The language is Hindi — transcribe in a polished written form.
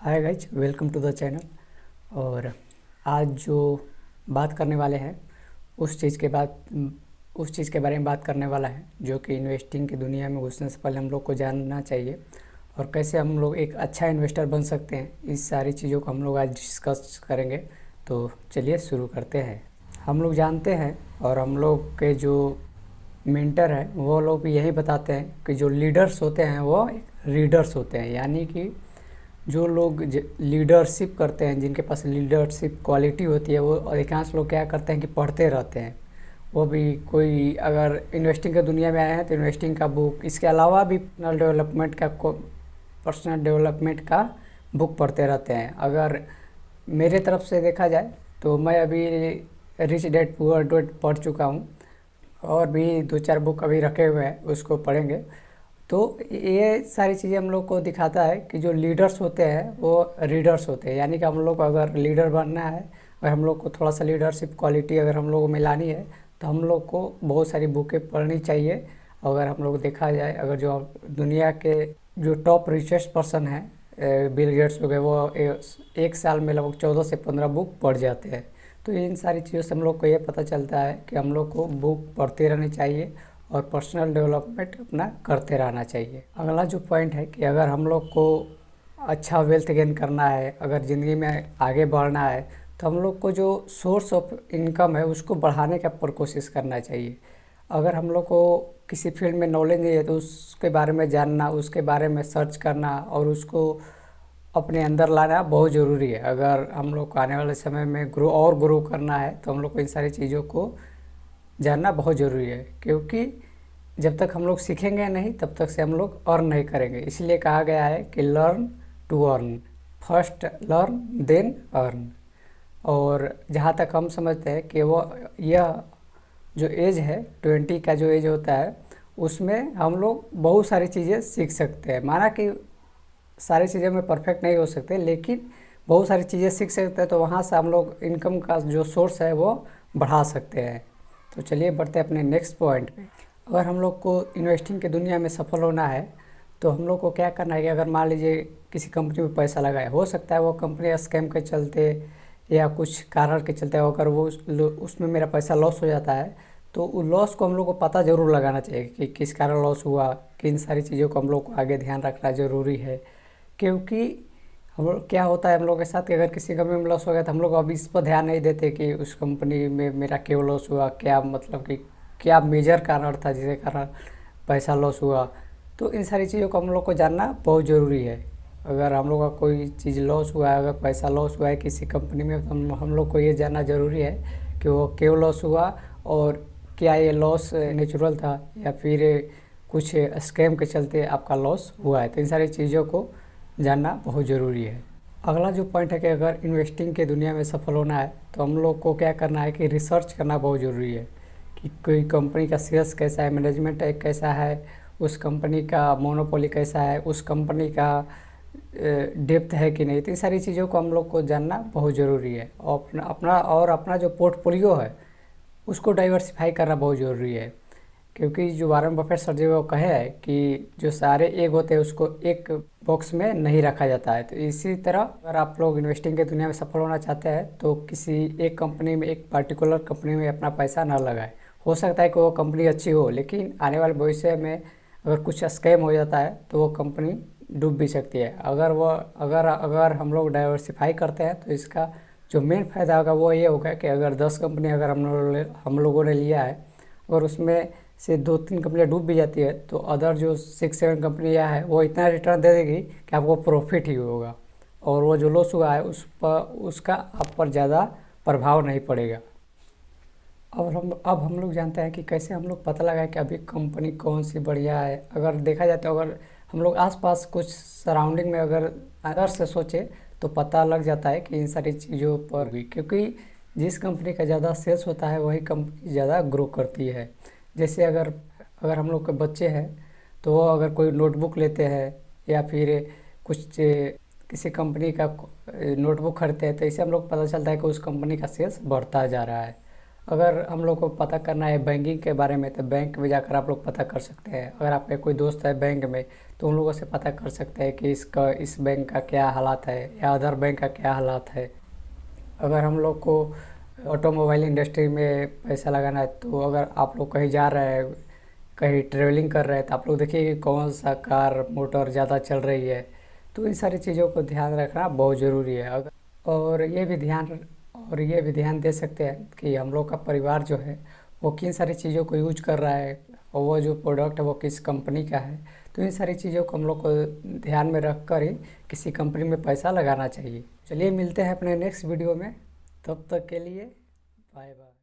Hi guys, welcome to the channel. और आज जो बात करने वाले हैं उस चीज़ के बारे में बात करने वाला है जो कि इन्वेस्टिंग की दुनिया में घुसने से पहले हम लोग को जानना चाहिए और कैसे हम लोग एक अच्छा इन्वेस्टर बन सकते हैं। इस सारी चीज़ों को हम लोग आज डिस्कस करेंगे। तो चलिए शुरू करते हैं। हम लोग जानते हैं और हम लोग के जो मेंटर हैं वो लोग भी यही बताते हैं कि जो लीडर्स होते हैं वो रीडर्स होते हैं, यानी कि जो लोग लीडरशिप करते हैं, जिनके पास लीडरशिप क्वालिटी होती है, वो अधिकांश लोग क्या करते हैं कि पढ़ते रहते हैं। वो भी कोई अगर इन्वेस्टिंग की दुनिया में आए हैं तो इन्वेस्टिंग का बुक, इसके अलावा भी पर्सनल डेवलपमेंट का बुक पढ़ते रहते हैं। अगर मेरे तरफ से देखा जाए तो मैं अभी रिच डैड पुअर डैड पढ़ चुका हूँ और भी दो चार बुक अभी रखे हुए हैं, उसको पढ़ेंगे। तो ये सारी चीज़ें हम लोग को दिखाता है कि जो लीडर्स होते हैं वो रीडर्स होते हैं, यानी कि हम लोग को अगर लीडर बनना है और हम लोग को थोड़ा सा लीडरशिप क्वालिटी अगर हम लोग को मिलानी है तो हम लोग को बहुत सारी बुकें पढ़नी चाहिए। अगर हम लोग देखा जाए, अगर जो दुनिया के जो टॉप रिचेस्ट पर्सन हैं, बिल गेट्स हो गए, वो एक साल में लगभग 14 से 15 बुक पढ़ जाते हैं। तो इन सारी चीज़ों से हम लोग को ये पता चलता है कि हम लोग को बुक पढ़ते रहनी चाहिए और पर्सनल डेवलपमेंट अपना करते रहना चाहिए। अगला जो पॉइंट है कि अगर हम लोग को अच्छा वेल्थ गेन करना है, अगर ज़िंदगी में आगे बढ़ना है, तो हम लोग को जो सोर्स ऑफ इनकम है उसको बढ़ाने का पर कोशिश करना चाहिए। अगर हम लोग को किसी फील्ड में नॉलेज नहीं है तो उसके बारे में जानना, उसके बारे में सर्च करना और उसको अपने अंदर लाना बहुत ज़रूरी है। अगर हम लोग को आने वाले समय में ग्रो करना है तो हम लोग को इन सारी चीज़ों को जानना बहुत ज़रूरी है, क्योंकि जब तक हम लोग सीखेंगे नहीं तब तक से हम लोग अर्न नहीं करेंगे। इसलिए कहा गया है कि learn to earn, first learn then earn. और जहाँ तक हम समझते हैं कि वो यह जो एज है 20 का जो एज होता है उसमें हम लोग बहुत सारी चीज़ें सीख सकते हैं। माना कि सारी चीज़ें में परफेक्ट नहीं हो सकते, लेकिन बहुत सारी चीज़ें सीख सकते हैं, तो वहाँ से हम लोग इनकम का जो सोर्स है वो बढ़ा सकते हैं। तो चलिए बढ़ते हैं अपने नेक्स्ट पॉइंट पे। अगर हम लोग को इन्वेस्टिंग की दुनिया में सफल होना है तो हम लोग को क्या करना है कि अगर मान लीजिए किसी कंपनी में पैसा लगाए, हो सकता है वो कंपनी स्कैम के चलते या कुछ कारण के चलते अगर वो उसमें मेरा पैसा लॉस हो जाता है तो उस लॉस को हम लोग को पता ज़रूर लगाना चाहिए कि किस कारण लॉस हुआ, किन सारी चीज़ों को हम लोग को आगे ध्यान रखना ज़रूरी है। क्योंकि हम लोग क्या होता है हम लोग के साथ कि अगर किसी कंपनी में लॉस हो गया तो हम लोग अब इस पर ध्यान नहीं देते कि उस कंपनी में मेरा क्यों लॉस हुआ, क्या मतलब कि क्या मेजर कारण था जिसके कारण पैसा लॉस हुआ। तो इन सारी चीज़ों को हम लोग को जानना बहुत ज़रूरी है। अगर हम लोग का कोई चीज़ लॉस हुआ है, अगर पैसा लॉस हुआ है किसी कंपनी में, तो हम लोग को ये जानना ज़रूरी है कि वो क्यों लॉस हुआ और क्या ये लॉस नेचुरल था या फिर कुछ स्कैम के चलते आपका लॉस हुआ है। तो इन सारी चीज़ों को जानना बहुत ज़रूरी है। अगला जो पॉइंट है कि अगर इन्वेस्टिंग के दुनिया में सफल होना है तो हम लोग को क्या करना है कि रिसर्च करना बहुत ज़रूरी है कि कोई कंपनी का शेयर्स कैसा है, मैनेजमेंट कैसा है, उस कंपनी का मोनोपोली कैसा है, उस कंपनी का डेप्थ है कि नहीं। तो इन सारी चीज़ों को हम लोग को जानना बहुत ज़रूरी है। और अपना जो पोर्टफोलियो है उसको डाइवर्सिफाई करना बहुत ज़रूरी है, क्योंकि जो वारन बफेट सर जी वो कहे है कि जो सारे एग होते हैं उसको एक बॉक्स में नहीं रखा जाता है। तो इसी तरह अगर आप लोग इन्वेस्टिंग की दुनिया में सफल होना चाहते हैं तो किसी एक कंपनी में, एक पर्टिकुलर कंपनी में अपना पैसा ना लगाए। हो सकता है कि वो कंपनी अच्छी हो, लेकिन आने वाले भविष्य में अगर कुछ स्कैम हो जाता है तो वो कंपनी डूब भी सकती है। अगर हम लोग डाइवर्सिफाई करते हैं तो इसका जो मेन फ़ायदा होगा वो ये होगा कि अगर 10 कंपनी अगर हम लोगों ने लिया है और उसमें से 2-3 कंपनियाँ डूब भी जाती है तो अदर जो 6-7 कंपनियाँ है वो इतना रिटर्न दे देगी कि आपको प्रॉफिट ही होगा और वो जो लॉस हुआ है उसका आप पर ज़्यादा प्रभाव नहीं पड़ेगा। और अब हम लोग जानते हैं कि कैसे हम लोग पता लगाए कि अभी कंपनी कौन सी बढ़िया है। अगर देखा जाए तो अगर हम लोग आसपास कुछ सराउंडिंग में अगर से सोचे तो पता लग जाता है कि इन सारी चीज़ों पर भी, क्योंकि जिस कंपनी का ज़्यादा सेल्स होता है वही कंपनी ज़्यादा ग्रो करती है। जैसे अगर अगर हम लोग के बच्चे हैं तो वो अगर कोई नोटबुक लेते हैं या फिर कुछ किसी कंपनी का नोटबुक खरीदते हैं तो इससे हम लोग पता चलता है कि उस कंपनी का सेल्स बढ़ता जा रहा है। अगर हम लोग को पता करना है बैंकिंग के बारे में तो बैंक में जाकर आप लोग पता कर सकते हैं। अगर आपके कोई दोस्त है बैंक में तो उन लोगों से पता कर सकते हैं कि इसका इस बैंक का क्या हालात है या अदर बैंक का क्या हालात है। अगर हम लोग को ऑटोमोबाइल इंडस्ट्री में पैसा लगाना है तो अगर आप लोग कहीं जा रहे हैं, कहीं ट्रेवलिंग कर रहे हैं तो आप लोग देखिए कि कौन सा कार मोटर ज़्यादा चल रही है। तो इन सारी चीज़ों को ध्यान रखना बहुत ज़रूरी है। अगर और ये भी ध्यान दे सकते हैं कि हम लोग का परिवार जो है वो किन सारी चीज़ों को यूज कर रहा है और वो जो प्रोडक्ट है वो किस कंपनी का है। तो इन सारी चीज़ों को हम लोग को ध्यान में रख कर ही किसी कंपनी में पैसा लगाना चाहिए। चलिए मिलते हैं अपने नेक्स्ट वीडियो में, तब तक के लिए बाय बाय।